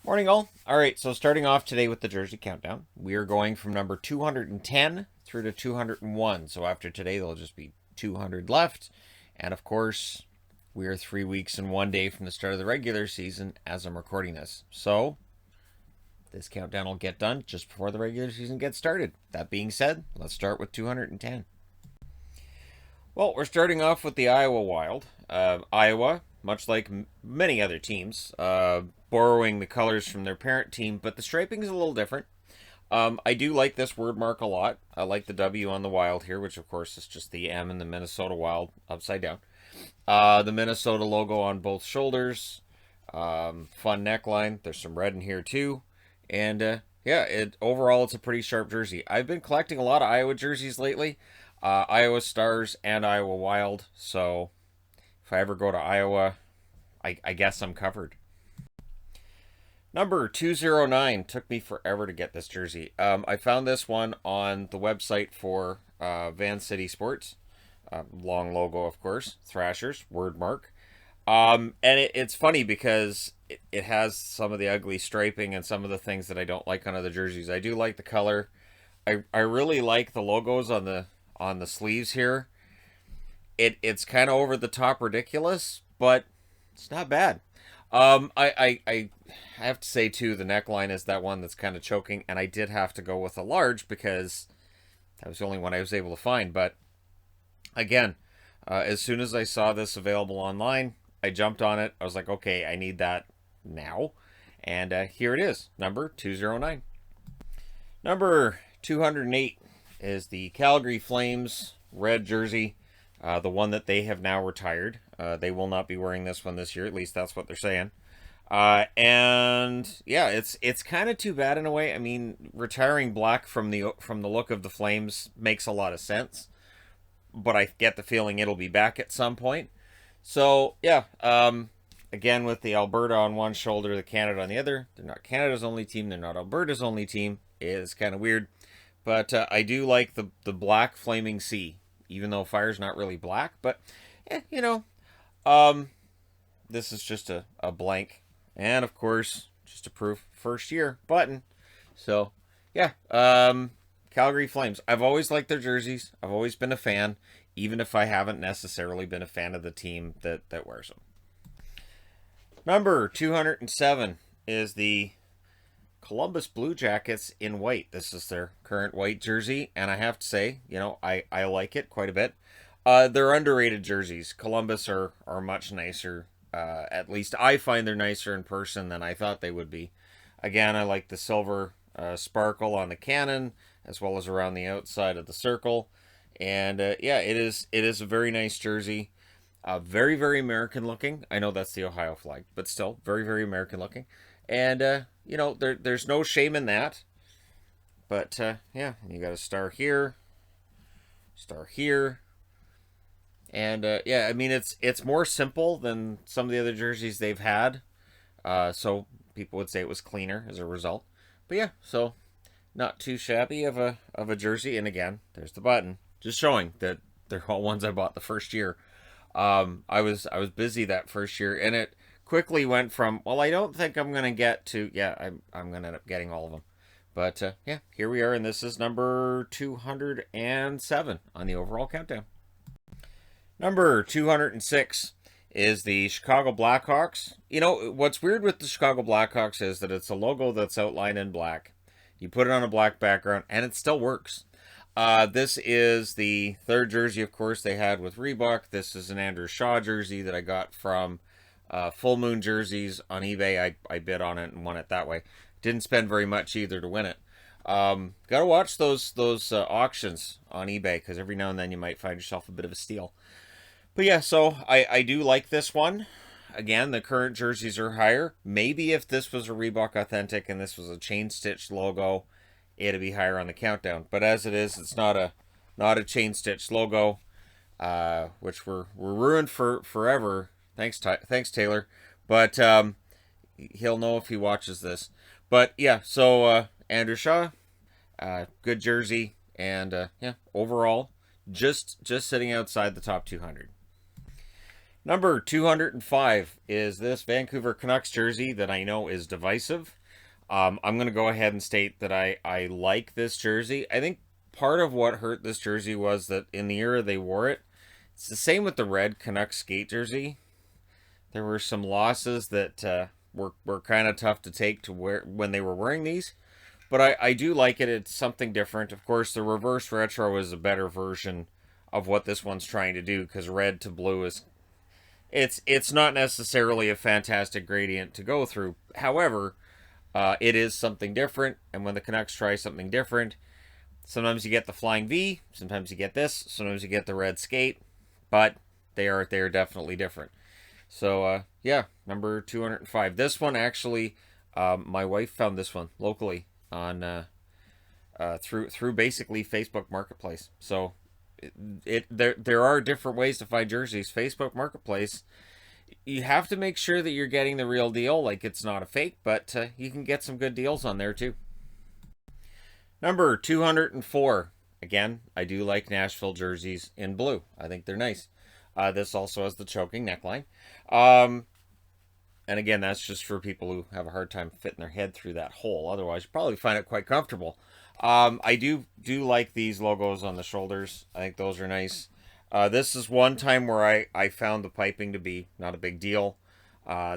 Morning, all. All right, so starting off today with the jersey countdown, we are going from number 210 through to 201. So after today, there'll just be 200 left. And of course, we are 3 weeks and 1 day from the start of the regular season as I'm recording this. So this countdown will get done just before the regular season gets started. That being said, let's start with 210. Well, we're starting off with the Iowa Wild. Iowa, much like many other teams, borrowing the colors from their parent team, but the striping is a little different. I do like this word mark a lot. I like the W on the Wild here, which of course is just the M in the Minnesota Wild upside down. The Minnesota logo on both shoulders. Fun neckline. There's some red in here too. And yeah, overall it's a pretty sharp jersey. I've been collecting a lot of Iowa jerseys lately. Iowa Stars and Iowa Wild. So if I ever go to Iowa, I guess I'm covered. Number 209 took me forever to get this jersey. I found this one on the website for Van City Sports. Long logo, of course. Thrashers, word mark. And it's funny because it has some of the ugly striping and some of the things that I don't like on other jerseys. I do like the color. I really like the logos on the sleeves here. It's kind of over the top ridiculous, but it's not bad. I have to say too, the neckline is that one that's kind of choking, and I did have to go with a large because that was the only one I was able to find. But again, as soon as I saw this available online, I jumped on it. I was like, okay, I need that now, and here it is, number 209. Number 208 is the Calgary Flames red jersey, the one that they have now retired. They will not be wearing this one this year, at least that's what they're saying. And yeah, it's kind of too bad in a way. I mean, retiring black from the look of the Flames makes a lot of sense, but I get the feeling it'll be back at some point. So yeah, again with the Alberta on one shoulder, the Canada on the other. They're not Canada's only team. They're not Alberta's only team. It's kind of weird, but I do like the black flaming sea, even though fire's not really black. But this is just a blank, and of course just a proof first year button. So yeah, Calgary Flames. I've always liked their jerseys. I've always been a fan, even if I haven't necessarily been a fan of the team that wears them. Number 207 is the Columbus Blue Jackets in white. This is their current white jersey, and I have to say, I like it quite a bit. They're underrated jerseys. Columbus are much nicer. At least I find they're nicer in person than I thought they would be. Again, I like the silver sparkle on the cannon, as well as around the outside of the circle. And yeah, it is a very nice jersey. Very, very American looking. I know that's the Ohio flag, but still very, very American looking. And there's no shame in that. But yeah, you got a star here, and yeah, I mean it's more simple than some of the other jerseys they've had. So people would say it was cleaner as a result. But yeah, so not too shabby of a jersey. And again, there's the button, just showing that they're all ones I bought the first year. I was busy that first year, and it quickly went from, well, I don't think I'm gonna get to, yeah, I'm gonna end up getting all of them. But yeah, here we are, and this is number 207 on the overall countdown. Number 206 is the Chicago Blackhawks. What's weird with the Chicago Blackhawks is that it's a logo that's outlined in black. You put it on a black background, and it still works. This is the third jersey, of course, they had with Reebok. This is an Andrew Shaw jersey that I got from Full Moon Jerseys on eBay. I bid on it and won it that way. Didn't spend very much either to win it. Gotta watch those auctions on eBay, because every now and then you might find yourself a bit of a steal. But yeah, so I do like this one. Again, the current jerseys are higher. Maybe if this was a Reebok Authentic and this was a chain stitched logo, it'd be higher on the countdown. But as it is, it's not a chain stitched logo, which we're ruined forever. Thanks Taylor. But he'll know if he watches this. But yeah, so Andrew Shaw, good jersey, and yeah, overall, just sitting outside the top 200. Number 205 is this Vancouver Canucks jersey that I know is divisive. I'm going to go ahead and state that I like this jersey. I think part of what hurt this jersey was that in the era they wore it, it's the same with the red Canucks skate jersey. There were some losses that were kind of tough to take to wear when they were wearing these. But I do like it. It's something different. Of course, the reverse retro is a better version of what this one's trying to do, because red to blue is it's not necessarily a fantastic gradient to go through. However, it is something different, and when the Canucks try something different, sometimes you get the flying V, sometimes you get this, sometimes you get the red skate, but they are definitely different. So yeah, number 205. This one actually, my wife found this one locally on through basically Facebook Marketplace. So there are different ways to find jerseys. Facebook Marketplace, you have to make sure that you're getting the real deal, like it's not a fake, but you can get some good deals on there too. Number 204. Again, I do like Nashville jerseys in blue. I think they're nice. This also has the choking neckline. And again, that's just for people who have a hard time fitting their head through that hole. Otherwise, you probably find it quite comfortable. I do like these logos on the shoulders. I think those are nice. This is one time where I found the piping to be not a big deal.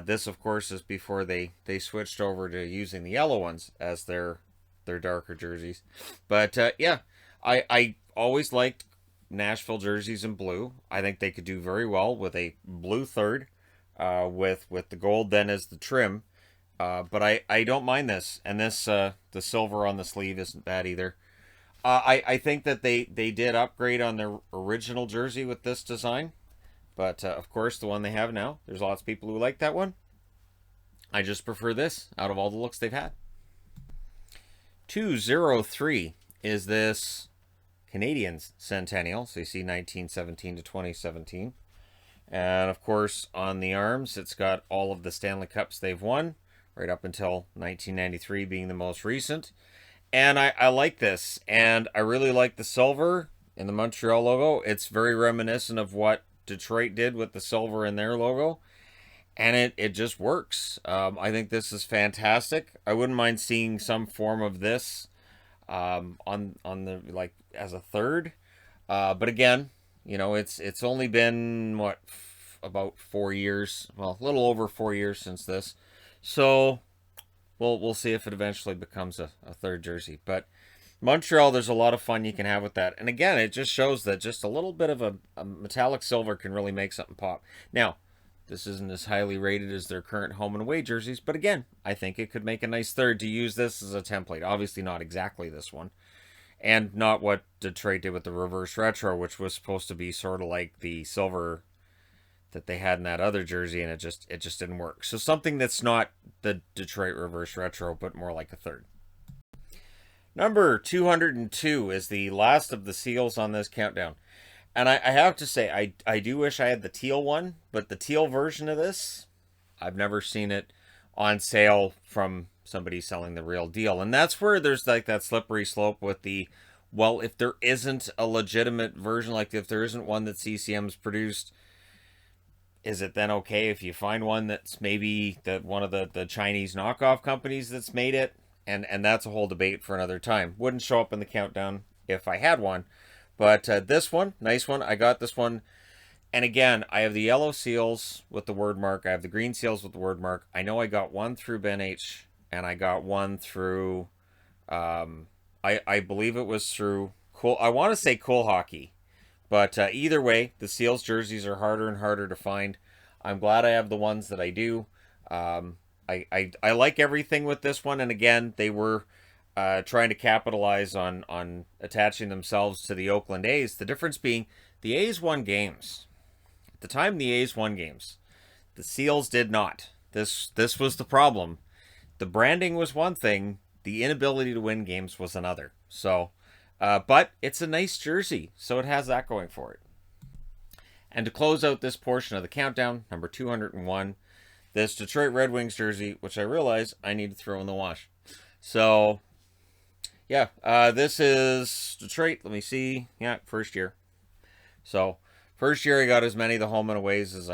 This, of course, is before they switched over to using the yellow ones as their darker jerseys. But yeah, I always liked Nashville jerseys in blue. I think they could do very well with a blue third, with the gold then as the trim. But I don't mind this, and this the silver on the sleeve isn't bad either. I think that they did upgrade on their original jersey with this design, but of course the one they have now, there's lots of people who like that one. I just prefer this out of all the looks they've had. 203 is this Canadiens Centennial, so you see 1917 to 2017. And of course, on the arms, it's got all of the Stanley Cups they've won, right up until 1993 being the most recent. And I like this, and I really like the silver in the Montreal logo. It's very reminiscent of what Detroit did with the silver in their logo, and it just works. I think this is fantastic. I wouldn't mind seeing some form of this on the, like, as a third. But again, you know, it's only been what, about 4 years, well, a little over 4 years since this, so we'll see if it eventually becomes a third jersey. But Montreal, there's a lot of fun you can have with that, and again, it just shows that just a little bit of a metallic silver can really make something pop. Now, this isn't as highly rated as their current home and away jerseys, but again, I think it could make a nice third to use this as a template. Obviously not exactly this one, and not what Detroit did with the reverse retro, which was supposed to be sort of like the silver that they had in that other jersey, and it just didn't work. So something that's not the Detroit reverse retro, but more like a third. Number 202 is the last of the seals on this countdown. And I have to say, I do wish I had the teal one, but the teal version of this, I've never seen it on sale from somebody selling the real deal. And that's where there's like that slippery slope with the, well, if there isn't a legitimate version, like if there isn't one that CCM's produced, is it then okay if you find one that's maybe one of the Chinese knockoff companies that's made it? And that's a whole debate for another time. Wouldn't show up in the countdown if I had one. But this one, nice one. I got this one. And again, I have the yellow seals with the word mark. I have the green seals with the word mark. I know I got one through Ben H. And I got one through, I believe it was through Cool. I want to say Cool Hockey. But either way, the seals jerseys are harder and harder to find. I'm glad I have the ones that I do. I like everything with this one. And again, they were trying to capitalize on attaching themselves to the Oakland A's. The difference being the A's won games. At the time, the A's won games. The Seals did not. This was the problem. The branding was one thing. The inability to win games was another. So, but it's a nice jersey, so it has that going for it. And to close out this portion of the countdown, number 201, this Detroit Red Wings jersey, which I realize I need to throw in the wash. So, yeah, this is Detroit. Let me see. Yeah, first year. So, First year I got as many of the home and aways as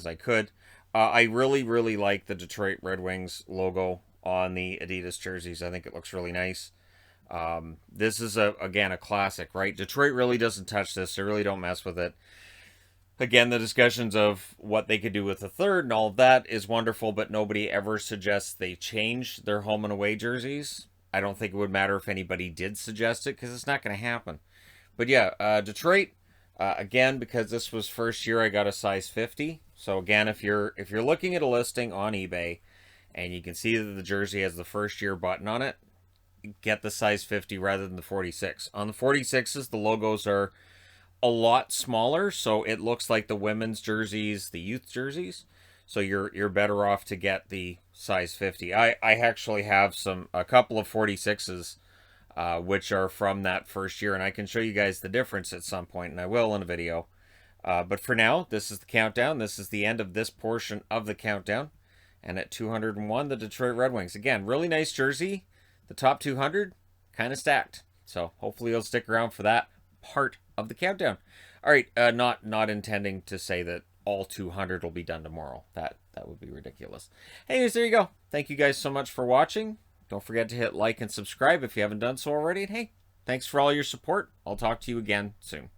I could. I really like the Detroit Red Wings logo on the Adidas jerseys. I think it looks really nice. This is again a classic, right? Detroit really doesn't touch this. They really don't mess with it. Again, the discussions of what they could do with the third and all of that is wonderful, but nobody ever suggests they change their home and away jerseys. I don't think it would matter if anybody did suggest it because it's not going to happen. But yeah, Detroit, again, because this was first year, I got a size 50. So again, if you're looking at a listing on eBay and you can see that the jersey has the first year button on it, get the size 50 rather than the 46. On the 46s, the logos are a lot smaller, so it looks like the women's jerseys, the youth jerseys. So you're better off to get the size 50. I actually have a couple of 46s, which are from that first year, and I can show you guys the difference at some point, and I will in a video. But for now, this is the countdown. This is the end of this portion of the countdown. And at 201, the Detroit Red Wings. Again, really nice jersey. The top 200, kind of stacked. So hopefully you'll stick around for that part of the countdown. All right, not intending to say that all 200 will be done tomorrow. That would be ridiculous. Anyways, there you go. Thank you guys so much for watching. Don't forget to hit like and subscribe if you haven't done so already. And hey, thanks for all your support. I'll talk to you again soon.